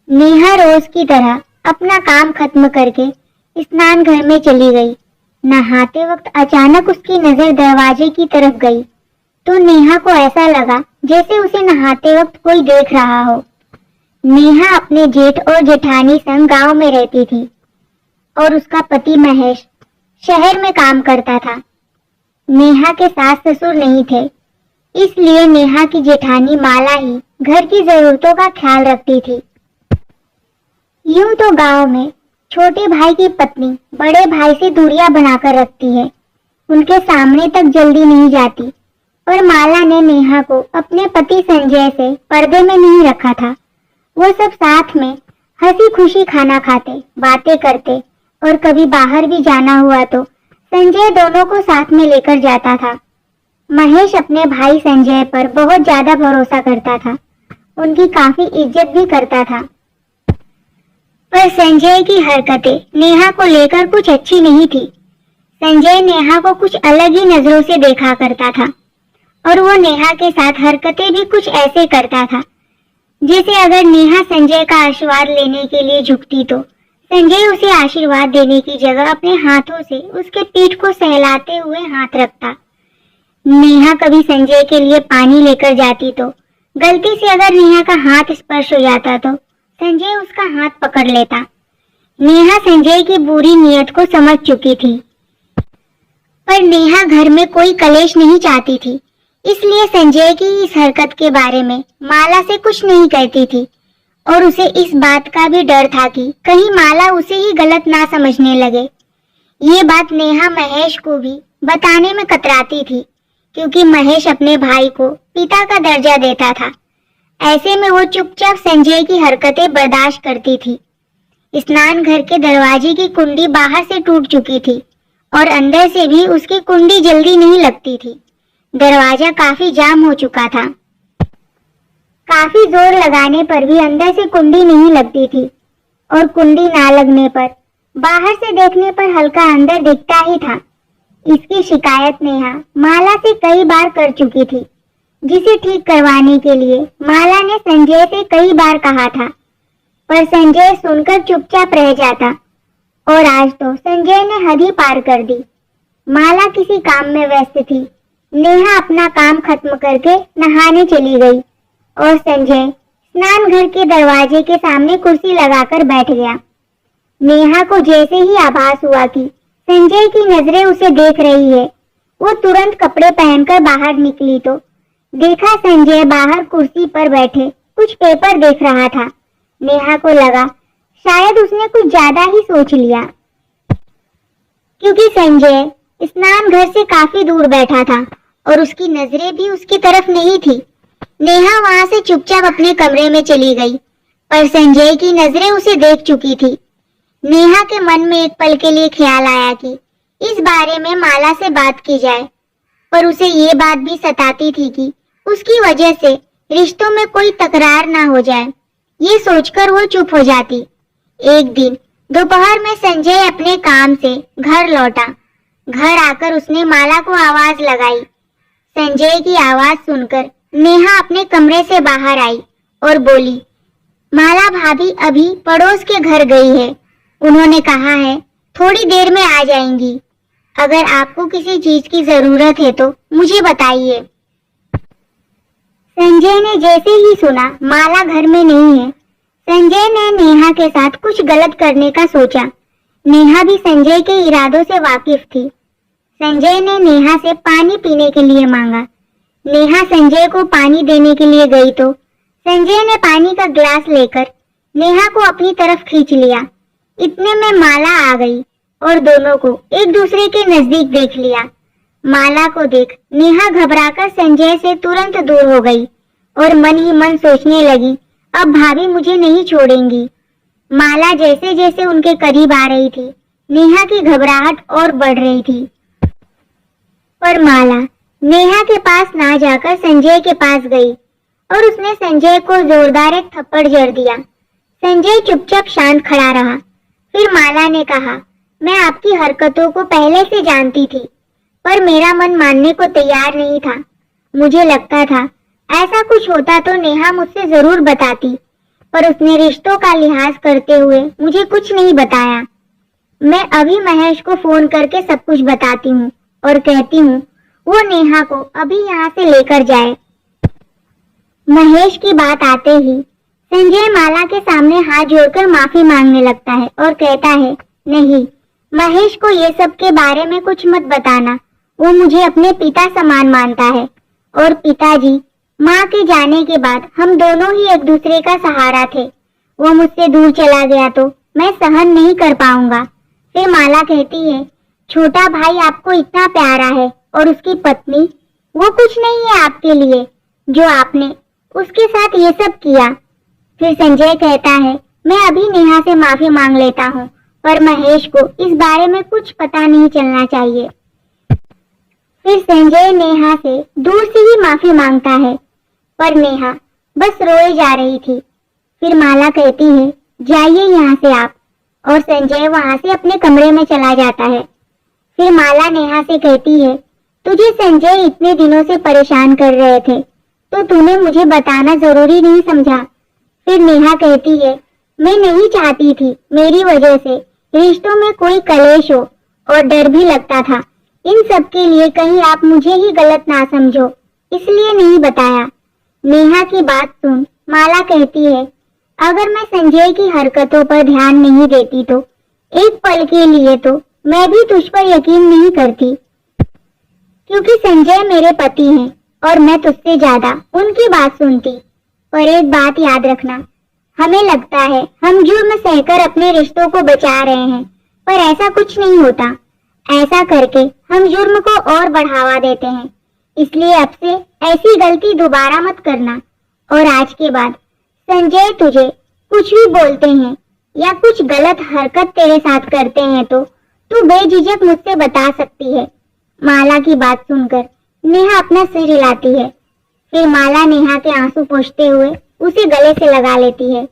नेहा रोज की तरह अपना काम खत्म करके स्नान घर में चली गई। नहाते वक्त अचानक उसकी नजर दरवाजे की तरफ गई तो नेहा को ऐसा लगा जैसे उसे नहाते वक्त कोई देख रहा हो। नेहा अपने जेठ और जेठानी संग गांव में रहती थी और उसका पति महेश शहर में काम करता था। नेहा के सास ससुर नहीं थे, इसलिए नेहा की जेठानी माला ही घर की जरूरतों का ख्याल रखती थी। यूं तो गांव में छोटे भाई की पत्नी बड़े भाई से दूरियां बनाकर रखती है, उनके सामने तक जल्दी नहीं जाती। पर माला ने नेहा को अपने पति संजय से पर्दे में नहीं रखा था। वो सब साथ में हंसी खुशी खाना खाते, बातें करते और कभी बाहर भी जाना हुआ तो संजय दोनों को साथ में लेकर जाता था। महेश अपने भाई संजय पर बहुत ज्यादा भरोसा करता था, उनकी काफी इज्जत भी करता था। पर संजय की हरकतें नेहा को लेकर कुछ अच्छी नहीं थी। संजय नेहा को कुछ अलग ही नजरों से देखा करता था और वो नेहा के साथ हरकतें भी कुछ ऐसे करता था जैसे अगर नेहा संजय का आशीर्वाद लेने के लिए झुकती तो संजय उसे आशीर्वाद देने की जगह अपने हाथों से उसके पीठ को सहलाते हुए हाथ रखता। नेहा कभी संजय के लिए पानी लेकर जाती तो गलती से अगर नेहा का हाथ स्पर्श हो जाता तो संजय उसका हाथ पकड़ लेता। नेहा संजय की बुरी नीयत को समझ चुकी थी, पर नेहा घर में कोई कलेश नहीं चाहती थी, इसलिए संजय की इस हरकत के बारे में माला से कुछ नहीं कहती थी और उसे इस बात का भी डर था कि कहीं माला उसे ही गलत ना समझने लगे। ये बात नेहा महेश को भी बताने में कतराती थी, क्योंकि महेश अपने भाई को पिता का दर्जा देता था। ऐसे में वो चुपचाप संजय की हरकतें बर्दाश्त करती थी। स्नान घर के दरवाजे की कुंडी बाहर से टूट चुकी थी और अंदर से भी उसकी कुंडी जल्दी नहीं लगती थी। दरवाजा काफी जाम हो चुका था। काफी जोर लगाने पर भी अंदर से कुंडी नहीं लगती थी और कुंडी ना लगने पर बाहर से देखने पर हल्का अंदर दिखता ही था। इसकी शिकायत नेहा माला से कई बार कर चुकी थी, जिसे ठीक करवाने के लिए माला ने संजय से कई बार कहा था, पर संजय सुनकर चुपचाप रह जाता और आज तो संजय ने हद ही पार कर दी। माला किसी काम में व्यस्त थी। नेहा अपना काम खत्म करके नहाने चली गई और संजय स्नान घर के दरवाजे के सामने कुर्सी लगाकर बैठ गया। नेहा को जैसे ही आभास हुआ कि संजय की नजरें उसे देख रही है, वो तुरंत कपड़े पहनकर बाहर निकली तो देखा संजय बाहर कुर्सी पर बैठे कुछ पेपर देख रहा था। नेहा को लगा शायद उसने कुछ ज्यादा ही सोच लिया, क्योंकि संजय स्नान घर से काफी दूर बैठा था और उसकी नजरें भी उसकी तरफ नहीं थी। नेहा वहां से चुपचाप अपने कमरे में चली गई, पर संजय की नजरें उसे देख चुकी थी। नेहा के मन में एक पल के लिए ख्याल आया कि इस बारे में माला से बात की जाए, पर उसे ये बात भी सताती थी कि उसकी वजह से रिश्तों में कोई तकरार ना हो जाए। ये सोचकर वो चुप हो जाती। एक दिन दोपहर में संजय अपने काम से घर लौटा। घर आकर उसने माला को आवाज लगाई। संजय की आवाज सुनकर नेहा अपने कमरे से बाहर आई और बोली, माला भाभी अभी पड़ोस के घर गई है, उन्होंने कहा है थोड़ी देर में आ जाएंगी। अगर आपको किसी चीज की जरूरत है तो मुझे बताइए। संजय ने जैसे ही सुना माला घर में नहीं है, संजय ने नेहा के साथ कुछ गलत करने का सोचा। नेहा भी संजय के इरादों से वाकिफ थी। संजय ने नेहा से पानी पीने के लिए मांगा। नेहा संजय को पानी देने के लिए गई तो संजय ने पानी का ग्लास लेकर नेहा को अपनी तरफ खींच लिया। इतने में माला आ गई और दोनों को एक दूसरे के नजदीक देख लिया। माला को देख नेहा घबराकर संजय से तुरंत दूर हो गई और मन ही मन सोचने लगी, अब भाभी मुझे नहीं छोड़ेंगी। माला जैसे जैसे उनके करीब आ रही थी, नेहा की घबराहट और बढ़ रही थी। पर माला नेहा के पास ना जाकर संजय के पास गई और उसने संजय को जोरदार एक थप्पड़ जड़ दिया। संजय चुपचाप शांत खड़ा रहा। फिर माला ने कहा, मैं आपकी हरकतों को पहले से जानती थी, पर मेरा मन मानने को तैयार नहीं था। मुझे लगता था ऐसा कुछ होता तो नेहा मुझसे जरूर बताती, पर उसने रिश्तों का लिहाज करते हुए मुझे कुछ नहीं बताया। मैं अभी महेश को फोन करके सब कुछ बताती हूँ और कहती हूँ वो नेहा को अभी यहाँ से लेकर जाए। महेश की बात आते ही संजय माला के सामने हाथ जोड़कर माफी मांगने लगता है और कहता है, नहीं, महेश को ये सब के बारे में कुछ मत बताना। वो मुझे अपने पिता समान मानता है और पिताजी माँ के जाने के बाद हम दोनों ही एक दूसरे का सहारा थे। वो मुझसे दूर चला गया तो मैं सहन नहीं कर पाऊंगा। फिर माला कहती है, छोटा भाई आपको इतना प्यारा है और उसकी पत्नी, वो कुछ नहीं है आपके लिए जो आपने उसके साथ ये सब किया। फिर संजय कहता है, मैं अभी नेहा से माफी मांग लेता हूँ, पर महेश को इस बारे में कुछ पता नहीं चलना चाहिए। फिर संजय नेहा से दूर से ही माफी मांगता है, पर नेहा बस रोए जा रही थी। फिर माला कहती है, जाइए यहाँ से आप, और संजय वहां से अपने कमरे में चला जाता है। फिर माला नेहा से कहती है, तुझे संजय इतने दिनों से परेशान कर रहे थे तो तूने मुझे बताना जरूरी नहीं समझा। फिर नेहा कहती है, मैं नहीं चाहती थी मेरी वजह से रिश्तों में कोई कलेश हो और डर भी लगता था इन सब के लिए कहीं आप मुझे ही गलत ना समझो, इसलिए नहीं बताया। नेहा की बात सुन माला कहती है, अगर मैं संजय की हरकतों पर ध्यान नहीं देती तो एक पल के लिए तो मैं भी तुझ पर यकीन नहीं करती, क्योंकि संजय मेरे पति हैं और मैं तुझसे ज्यादा उनकी बात सुनती। पर एक बात याद रखना, हमें लगता है हम जुर्म सहकर अपने रिश्तों को बचा रहे हैं, पर ऐसा कुछ नहीं होता। ऐसा करके हम जुर्म को और बढ़ावा देते हैं। इसलिए अब से ऐसी गलती दोबारा मत करना। और आज के बाद संजय तुझे कुछ भी बोलते हैं या कुछ गलत हरकत तेरे साथ करते हैं तो तू बेझिझक मुझसे बता सकती है। माला की बात सुनकर नेहा अपना सिर हिलाती है। फिर माला नेहा के आंसू पोंछते हुए उसे गले से लगा लेती है